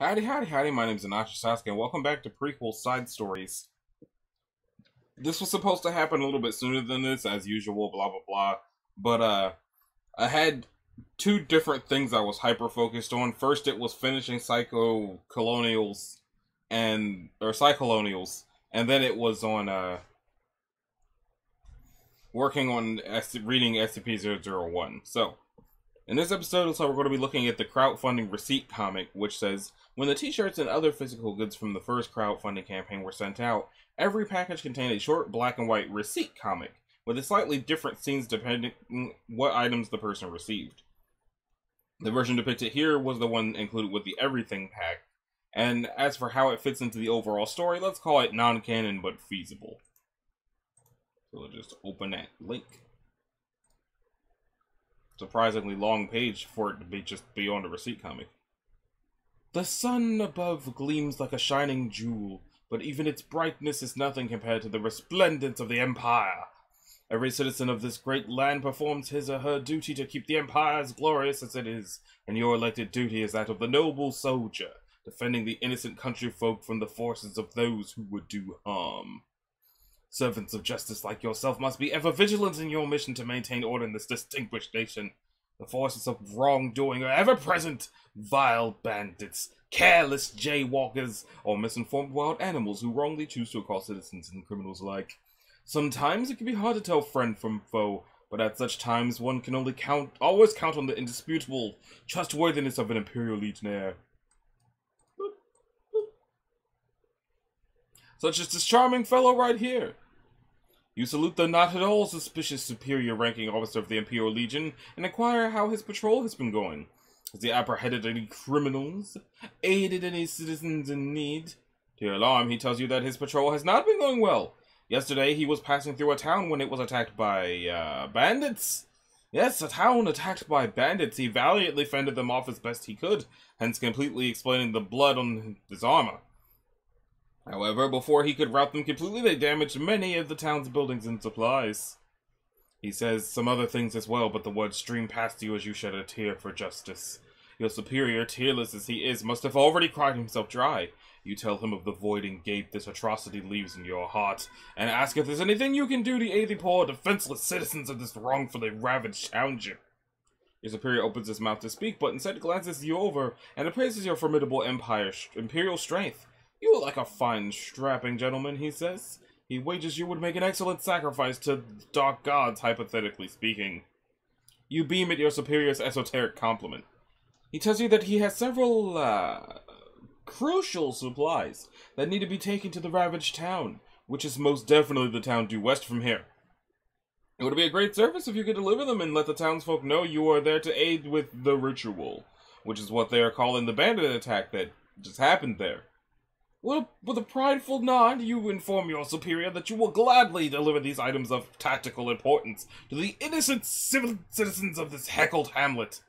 Howdy, howdy, howdy, my name's Anashi Sasuke, and welcome back to Prequel Side Stories. This was supposed to happen a little bit sooner than this, as usual, blah blah blah. But, I had two different things I was hyper-focused on. First, it was finishing Psycho-Colonials, or Psycolonials, and then it was on, working on reading SCP-001. So, in this episode, we're going to be looking at the crowdfunding receipt comic, which says, when the t-shirts and other physical goods from the first crowdfunding campaign were sent out, every package contained a short black and white receipt comic, with a slightly different scenes depending on what items the person received. The version depicted here was the one included with the Everything pack, and as for how it fits into the overall story, let's call it non-canon but feasible. So we'll just open that link. Surprisingly long page for it to be just beyond a receipt comic. The sun above gleams like a shining jewel, but even its brightness is nothing compared to the resplendence of the Empire. Every citizen of this great land performs his or her duty to keep the Empire as glorious as it is, and your elected duty is that of the noble soldier, defending the innocent country folk from the forces of those who would do harm. Servants of justice like yourself must be ever vigilant in your mission to maintain order in this distinguished nation. The forces of wrongdoing are ever present. Vile bandits, careless jaywalkers, or misinformed wild animals who wrongly choose to accost citizens and criminals alike. Sometimes it can be hard to tell friend from foe, but at such times one can always count on the indisputable trustworthiness of an Imperial Legionnaire. Such as this charming fellow right here. You salute the not at all suspicious superior ranking officer of the Imperial Legion and inquire how his patrol has been going. Has he apprehended any criminals? Aided any citizens in need? To your alarm, he tells you that his patrol has not been going well. Yesterday, he was passing through a town when it was attacked by, bandits. Yes, a town attacked by bandits. He valiantly fended them off as best he could, hence completely explaining the blood on his armor. However, before he could rout them completely, they damaged many of the town's buildings and supplies. He says some other things as well, but the words stream past you as you shed a tear for justice. Your superior, tearless as he is, must have already cried himself dry. You tell him of the void and gape this atrocity leaves in your heart, and ask if there's anything you can do to aid the poor, defenseless citizens of this wrongfully ravaged township. Your superior opens his mouth to speak, but instead glances you over and appraises your formidable imperial strength. You look like a fine, strapping gentleman, he says. He wagers you would make an excellent sacrifice to dark gods, hypothetically speaking. You beam at your superior's esoteric compliment. He tells you that he has several, crucial supplies that need to be taken to the ravaged town, which is most definitely the town due west from here. It would be a great service if you could deliver them and let the townsfolk know you are there to aid with the ritual, which is what they are calling the bandit attack that just happened there. With a prideful nod, you inform your superior that you will gladly deliver these items of tactical importance to the innocent civil citizens of this heckled hamlet.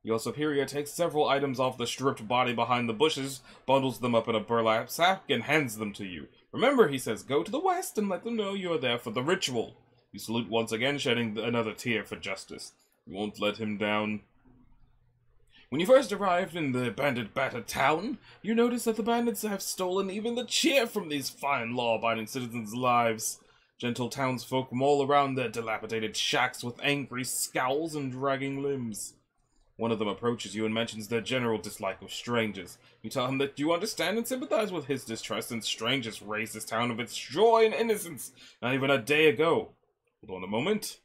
Your superior takes several items off the stripped body behind the bushes, bundles them up in a burlap sack, and hands them to you. Remember, he says, go to the west and let them know you are there for the ritual. You salute once again, shedding another tear for justice. You won't let him down. When you first arrived in the bandit-battered town, you notice that the bandits have stolen even the cheer from these fine law-abiding citizens' lives. Gentle townsfolk maul around their dilapidated shacks with angry scowls and dragging limbs. One of them approaches you and mentions their general dislike of strangers. You tell him that you understand and sympathize with his distrust, since strangers raised this town of its joy and innocence not even a day ago. Hold on a moment.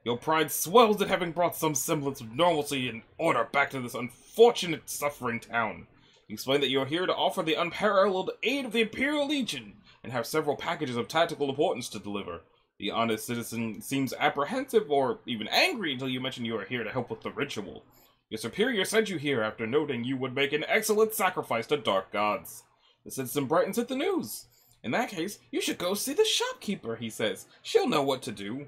Your pride swells at having brought some semblance of normalcy and order back to this unfortunate, suffering town. You explain that you are here to offer the unparalleled aid of the Imperial Legion, and have several packages of tactical importance to deliver. The honest citizen seems apprehensive or even angry until you mention you are here to help with the ritual. Your superior sent you here after noting you would make an excellent sacrifice to dark gods. The citizen brightens at the news. In that case, you should go see the shopkeeper, he says. She'll know what to do.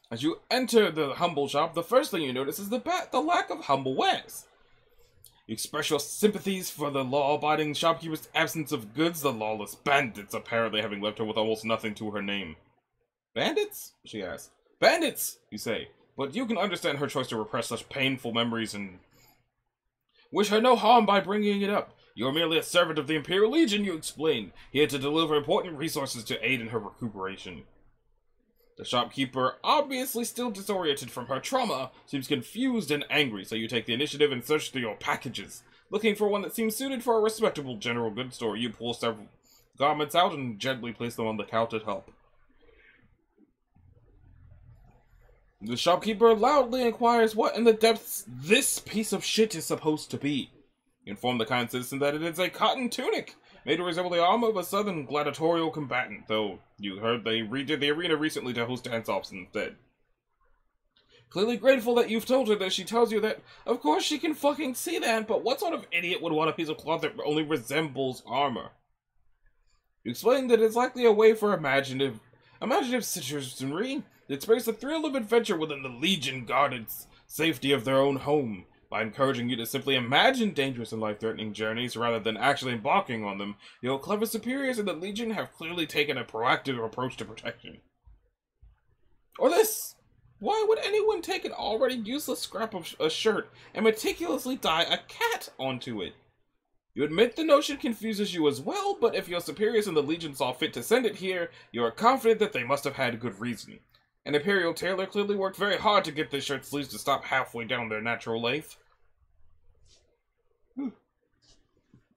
As you enter the humble shop, the first thing you notice is the lack of humble wares. You express your sympathies for the law-abiding shopkeeper's absence of goods, the lawless bandits apparently having left her with almost nothing to her name. Bandits? She asks. Bandits, you say, but you can understand her choice to repress such painful memories and wish her no harm by bringing it up. You're merely a servant of the Imperial Legion, you explain, here to deliver important resources to aid in her recuperation. The shopkeeper, obviously still disoriented from her trauma, seems confused and angry, so you take the initiative and search through your packages. Looking for one that seems suited for a respectable general goods store, you pull several garments out and gently place them on the counter top. The shopkeeper loudly inquires what in the depths this piece of shit is supposed to be. You inform the kind citizen that it is a cotton tunic, made to resemble the armor of a southern gladiatorial combatant, though you heard they redid the arena recently to host dance-offs instead. Clearly grateful that you've told her that, she tells you that, of course she can fucking see that, but what sort of idiot would want a piece of cloth that only resembles armor? You explain that it's likely a way for imaginative citizenry to experience the thrill of adventure within the Legion-guarded safety of their own home, by encouraging you to simply imagine dangerous and life-threatening journeys rather than actually embarking on them. Your clever superiors in the Legion have clearly taken a proactive approach to protection. Or this! Why would anyone take an already useless scrap of a shirt and meticulously dye a cat onto it? You admit the notion confuses you as well, but if your superiors in the Legion saw fit to send it here, you are confident that they must have had good reason. An Imperial tailor clearly worked very hard to get this shirt sleeves to stop halfway down their natural length.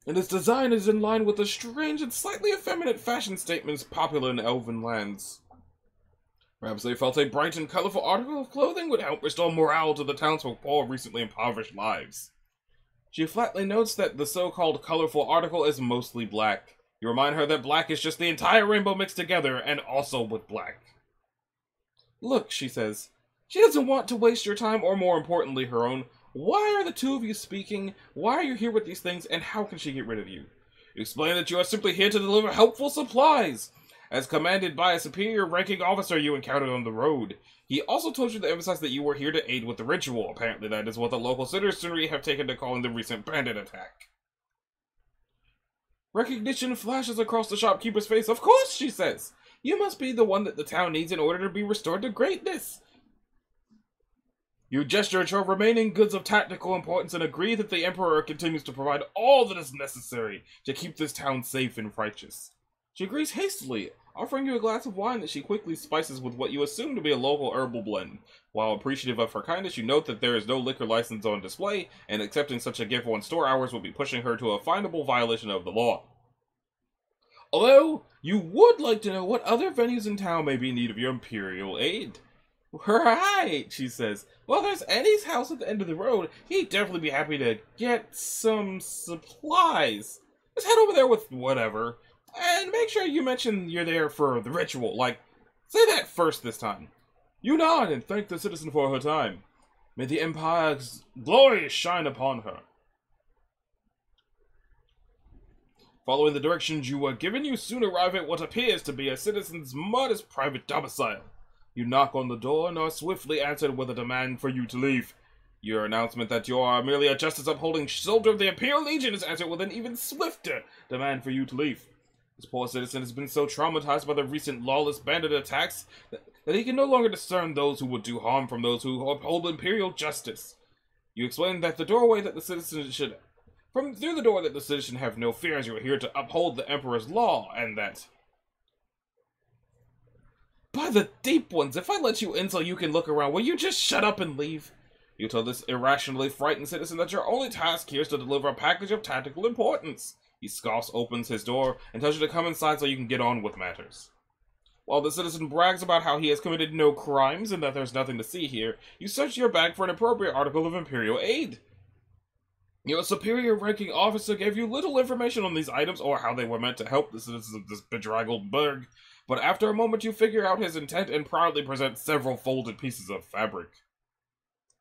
And its design is in line with the strange and slightly effeminate fashion statements popular in elven lands. Perhaps they felt a bright and colorful article of clothing would help restore morale to the townsfolk's poor, recently impoverished lives. She flatly notes that the so-called colorful article is mostly black. You remind her that black is just the entire rainbow mixed together, and also with black. Look, she says, she doesn't want to waste your time, or more importantly, her own. Why are the two of you speaking? Why are you here with these things, and how can she get rid of you? You explain that you are simply here to deliver helpful supplies, as commanded by a superior ranking officer you encountered on the road. He also told you to emphasize that you were here to aid with the ritual. Apparently that is what the local citizenry have taken to calling the recent bandit attack. Recognition flashes across the shopkeeper's face. Of course, she says. You must be the one that the town needs in order to be restored to greatness. You gesture at your remaining goods of tactical importance and agree that the Emperor continues to provide all that is necessary to keep this town safe and righteous. She agrees hastily, offering you a glass of wine that she quickly spices with what you assume to be a local herbal blend. While appreciative of her kindness, you note that there is no liquor license on display, and accepting such a gift on store hours would be pushing her to a finable violation of the law. Although, you would like to know what other venues in town may be in need of your imperial aid. Right, she says. Well, there's Eddie's house at the end of the road. He'd definitely be happy to get some supplies. Just head over there with whatever. And make sure you mention you're there for the ritual. Like, say that first this time. You nod and thank the citizen for her time. May the Empire's glory shine upon her. Following the directions you were given, you soon arrive at what appears to be a citizen's modest private domicile. You knock on the door and are swiftly answered with a demand for you to leave. Your announcement that you are merely a justice-upholding soldier of the Imperial Legion is answered with an even swifter demand for you to leave. This poor citizen has been so traumatized by the recent lawless bandit attacks that he can no longer discern those who would do harm from those who uphold imperial justice. You explain that the doorway that the citizen should... through the door that the citizen have no fears, you are here to uphold the Emperor's law, and that... By the deep ones, if I let you in so you can look around, will you just shut up and leave? You tell this irrationally frightened citizen that your only task here is to deliver a package of tactical importance. He scoffs, opens his door, and tells you to come inside so you can get on with matters. While the citizen brags about how he has committed no crimes and that there's nothing to see here, you search your bag for an appropriate article of imperial aid. Your superior ranking officer gave you little information on these items or how they were meant to help the citizens of this bedraggled burg, but after a moment you figure out his intent and proudly present several folded pieces of fabric.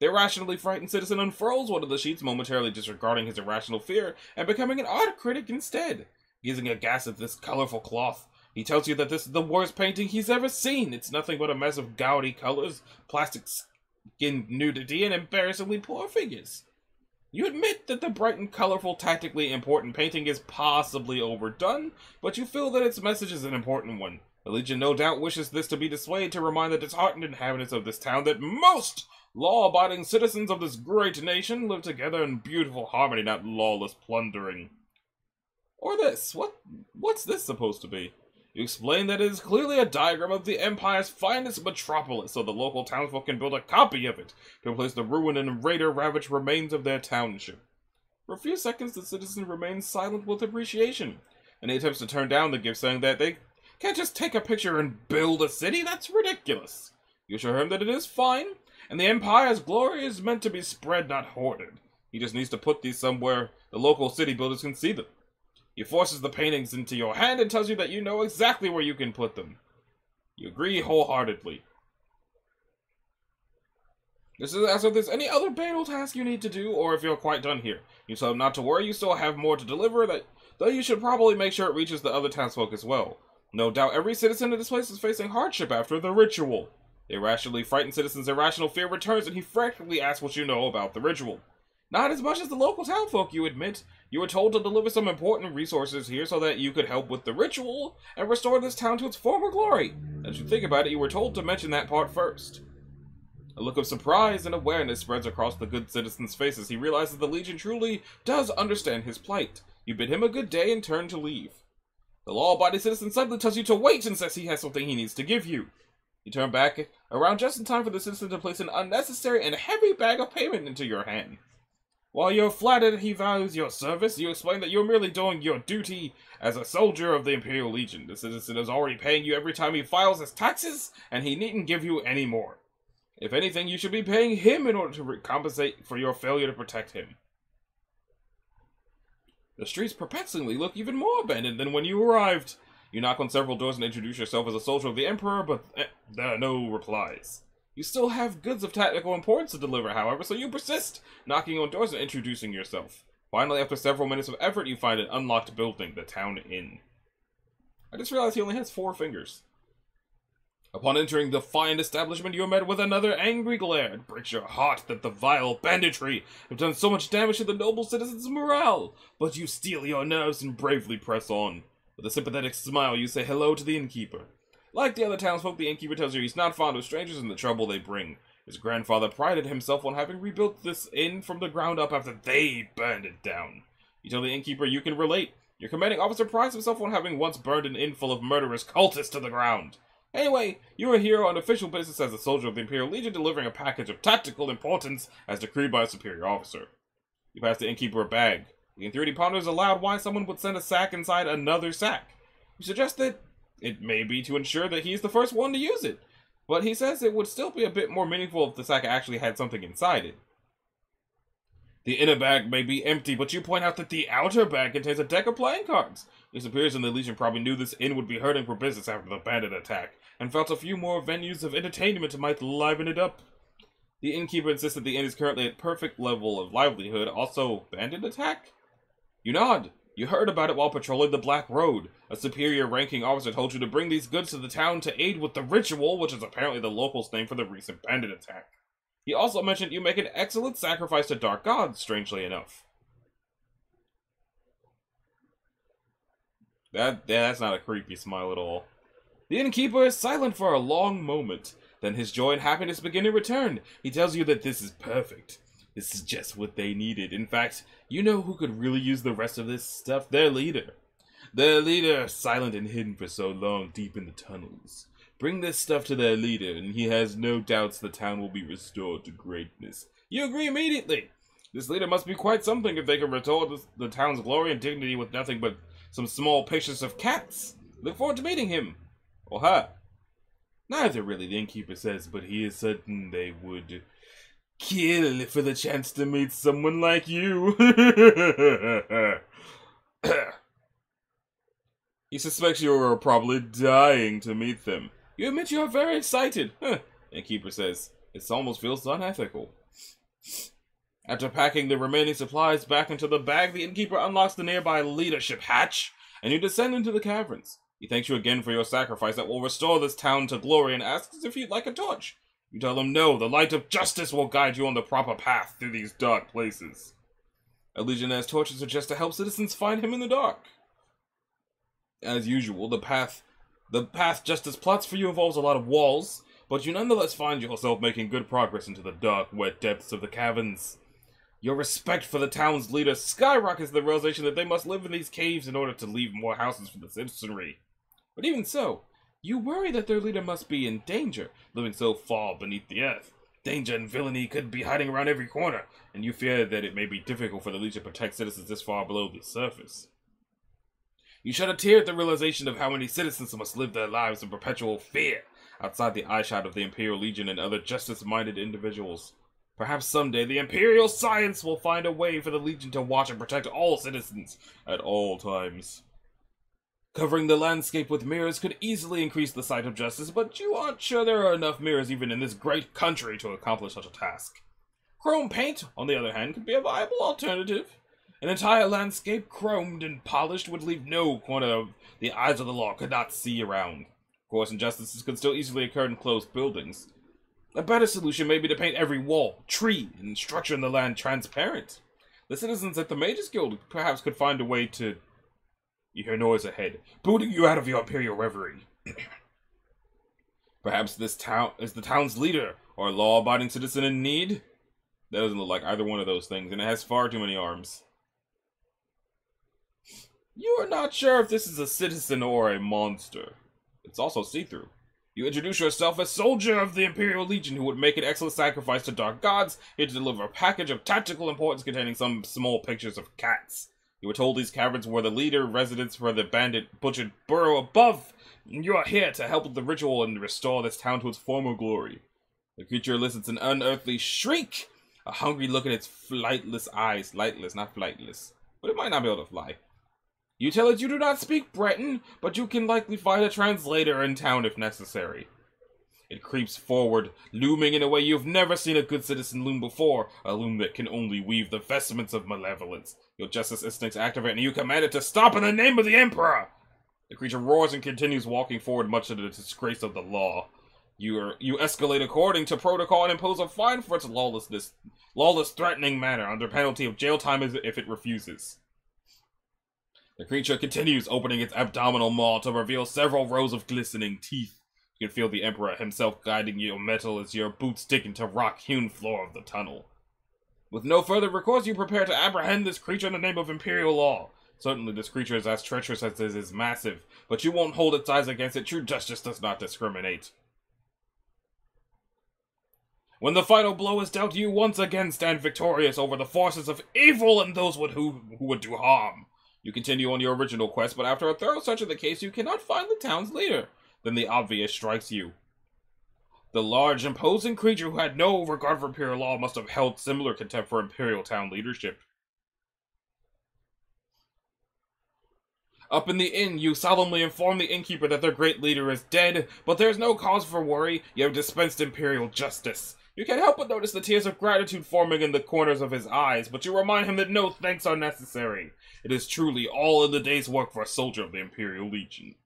The irrationally frightened citizen unfurls one of the sheets, momentarily disregarding his irrational fear and becoming an art critic instead. Gazing aghast at this colorful cloth, he tells you that this is the worst painting he's ever seen. It's nothing but a mess of gaudy colors, plastic skin nudity, and embarrassingly poor figures. You admit that the bright and colorful, tactically important painting is possibly overdone, but you feel that its message is an important one. The Legion no doubt wishes this to be displayed to remind the disheartened inhabitants of this town that most law-abiding citizens of this great nation live together in beautiful harmony, not lawless plundering. Or this. What's this supposed to be? You explain that it is clearly a diagram of the Empire's finest metropolis, so the local townsfolk can build a copy of it to replace the ruined and raider-ravaged remains of their township. For a few seconds, the citizen remains silent with appreciation, and he attempts to turn down the gift, saying that they can't just take a picture and build a city. That's ridiculous. You assure him that it is fine, and the Empire's glory is meant to be spread, not hoarded. He just needs to put these somewhere the local city builders can see them. He forces the paintings into your hand and tells you that you know exactly where you can put them. You agree wholeheartedly. This is as if there's any other banal task you need to do, or if you're quite done here. You tell him not to worry, you still have more to deliver, though you should probably make sure it reaches the other townsfolk as well. No doubt every citizen of this place is facing hardship after the ritual. The irrationally frightened citizen's irrational fear returns, and he frantically asks what you know about the ritual. Not as much as the local townfolk, you admit. You were told to deliver some important resources here so that you could help with the ritual and restore this town to its former glory. As you think about it, you were told to mention that part first. A look of surprise and awareness spreads across the good citizen's face as he realizes the Legion truly does understand his plight. You bid him a good day and turn to leave. The law-abiding citizen suddenly tells you to wait and says he has something he needs to give you. You turn back around just in time for the citizen to place an unnecessary and heavy bag of payment into your hand. While you're flattered he values your service, you explain that you're merely doing your duty as a soldier of the Imperial Legion. The citizen is already paying you every time he files his taxes, and he needn't give you any more. If anything, you should be paying him in order to compensate for your failure to protect him. The streets perplexingly look even more abandoned than when you arrived. You knock on several doors and introduce yourself as a soldier of the Emperor, but there are no replies. You still have goods of tactical importance to deliver, however, so you persist, knocking on doors and introducing yourself. Finally, after several minutes of effort, you find an unlocked building, the town inn. I just realized he only has 4 fingers. Upon entering the fine establishment, you are met with another angry glare. It breaks your heart that the vile banditry have done so much damage to the noble citizens' morale, but you steel your nerves and bravely press on. With a sympathetic smile, you say hello to the innkeeper. Like the other townsfolk, the innkeeper tells you he's not fond of strangers and the trouble they bring. His grandfather prided himself on having rebuilt this inn from the ground up after they burned it down. You tell the innkeeper you can relate. Your commanding officer prides himself on having once burned an inn full of murderous cultists to the ground. Anyway, you are here on official business as a soldier of the Imperial Legion, delivering a package of tactical importance as decreed by a superior officer. You pass the innkeeper a bag. The Intheory ponders aloud why someone would send a sack inside another sack. You suggest that it may be to ensure that he's the first one to use it, but he says it would still be a bit more meaningful if the sack actually had something inside it. The inner bag may be empty, but you point out that the outer bag contains a deck of playing cards. Your superiors in the Legion probably knew this inn would be hurting for business after the bandit attack, and felt a few more venues of entertainment might liven it up. The innkeeper insists that the inn is currently at perfect level of livelihood. Also, bandit attack? You nod. You heard about it while patrolling the Black Road. A superior ranking officer told you to bring these goods to the town to aid with the ritual, which is apparently the locals' name for the recent bandit attack. He also mentioned you make an excellent sacrifice to dark gods, strangely enough. That's not a creepy smile at all. The innkeeper is silent for a long moment. Then his joy and happiness begin to return. He tells you that this is perfect. This is just what they needed. In fact, you know who could really use the rest of this stuff? Their leader. Their leader, silent and hidden for so long deep in the tunnels. Bring this stuff to their leader, and he has no doubts the town will be restored to greatness. You agree immediately. This leader must be quite something if they can restore the town's glory and dignity with nothing but some small pictures of cats. Look forward to meeting him. Or her. Neither really, the innkeeper says, but he is certain they would kill for the chance to meet someone like you. He suspects you are probably dying to meet them. You admit you are very excited. The innkeeper says, it almost feels unethical. After packing the remaining supplies back into the bag, the innkeeper unlocks the nearby leadership hatch, and you descend into the caverns. He thanks you again for your sacrifice that will restore this town to glory and asks if you'd like a torch. You tell him no, the light of justice will guide you on the proper path through these dark places. A legionnaires' torches are just to help citizens find him in the dark. As usual, the path Justice plots for you involves a lot of walls, but you nonetheless find yourself making good progress into the dark, wet depths of the caverns. Your respect for the town's leader skyrockets the realization that they must live in these caves in order to leave more houses for the citizenry. But even so, you worry that their leader must be in danger, living so far beneath the earth. Danger and villainy could be hiding around every corner, and you fear that it may be difficult for the Legion to protect citizens this far below the surface. You shed a tear at the realization of how many citizens must live their lives in perpetual fear, outside the eyeshot of the Imperial Legion and other justice-minded individuals. Perhaps someday the Imperial Science will find a way for the Legion to watch and protect all citizens at all times. Covering the landscape with mirrors could easily increase the sight of justice, but you aren't sure there are enough mirrors even in this great country to accomplish such a task. Chrome paint, on the other hand, could be a viable alternative. An entire landscape chromed and polished would leave no corner of the eyes of the law could not see around. Of course, injustices could still easily occur in closed buildings. A better solution may be to paint every wall, tree, and structure in the land transparent. The citizens at the Mages Guild perhaps could find a way to... You hear noise ahead, booting you out of your imperial reverie. Perhaps this town is the town's leader, or a law-abiding citizen in need? That doesn't look like either one of those things, and it has far too many arms. You are not sure if this is a citizen or a monster. It's also see-through. You introduce yourself as soldier of the Imperial Legion who would make an excellent sacrifice to dark gods, here to deliver a package of tactical importance containing some small pictures of cats. You were told these caverns were the leader residence for the bandit butchered burrow above, and you are here to help with the ritual and restore this town to its former glory. The creature elicits an unearthly shriek, a hungry look at its flightless eyes, lightless, not flightless, but it might not be able to fly. You tell it you do not speak Breton, but you can likely find a translator in town if necessary. It creeps forward, looming in a way you've never seen a good citizen loom before, a loom that can only weave the vestments of malevolence. Your justice instincts activate, and you command it to stop in the name of the Emperor! The creature roars and continues walking forward, much to the disgrace of the law. You escalate according to protocol and impose a fine for its lawless threatening manner, under penalty of jail time if it refuses. The creature continues, opening its abdominal maw to reveal several rows of glistening teeth. You can feel the Emperor himself guiding your metal as your boots dig into rock-hewn floor of the tunnel. With no further recourse, you prepare to apprehend this creature in the name of Imperial law. Certainly this creature is as treacherous as it is massive, but you won't hold its eyes against it. True justice does not discriminate. When the final blow is dealt, you once again stand victorious over the forces of evil and those who would do harm. You continue on your original quest, but after a thorough search of the case, you cannot find the town's leader. Then the obvious strikes you. The large, imposing creature who had no regard for Imperial law must have held similar contempt for Imperial town leadership. Up in the inn, you solemnly inform the innkeeper that their great leader is dead, but there's no cause for worry. You have dispensed Imperial justice. You can't help but notice the tears of gratitude forming in the corners of his eyes, but you remind him that no thanks are necessary. It is truly all in the day's work for a soldier of the Imperial Legion.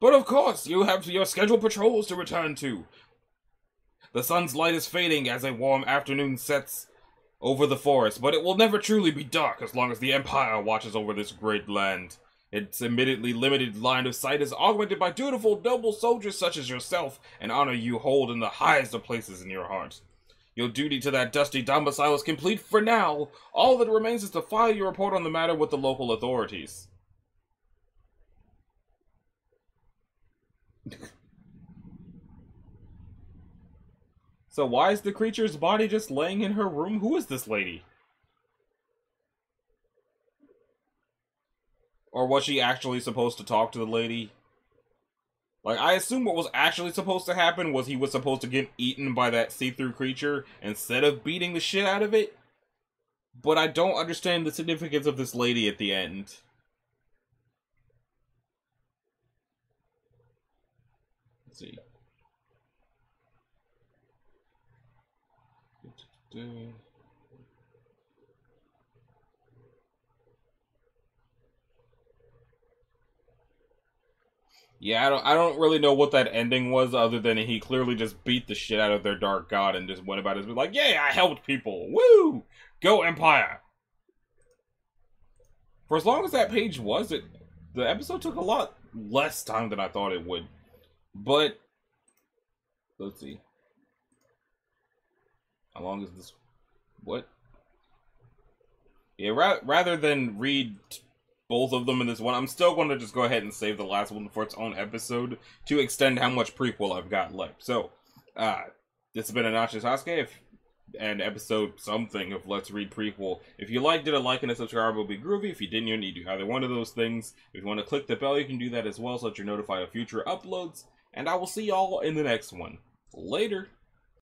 But of course, you have your scheduled patrols to return to. The sun's light is fading as a warm afternoon sets over the forest, but it will never truly be dark as long as the Empire watches over this great land. Its admittedly limited line of sight is augmented by dutiful, noble soldiers such as yourself, and honor you hold in the highest of places in your heart. Your duty to that dusty domicile is complete for now. All that remains is to file your report on the matter with the local authorities. So why is the creature's body just laying in her room? Who is this lady? Or was she actually supposed to talk to the lady? Like, I assume what was actually supposed to happen was he was supposed to get eaten by that see-through creature instead of beating the shit out of it. But I don't understand the significance of this lady at the end. Let's see. Yeah, I don't really know what that ending was, other than he clearly just beat the shit out of their dark god and just went about his like, yeah, I helped people, woo, go Empire. For as long as that page was, the episode took a lot less time than I thought it would. But let's see, how long is this? What? Yeah, rather than read both of them in this one, I'm still going to just go ahead and save the last one for its own episode to extend how much prequel I've got left. So, this has been Anachi Sasuke and episode something of Let's Read Prequel. If you liked it, a like and a subscribe will be groovy. If you didn't, you need to do either one of those things. If you want to click the bell, you can do that as well so that you're notified of future uploads. And I will see y'all in the next one. Later!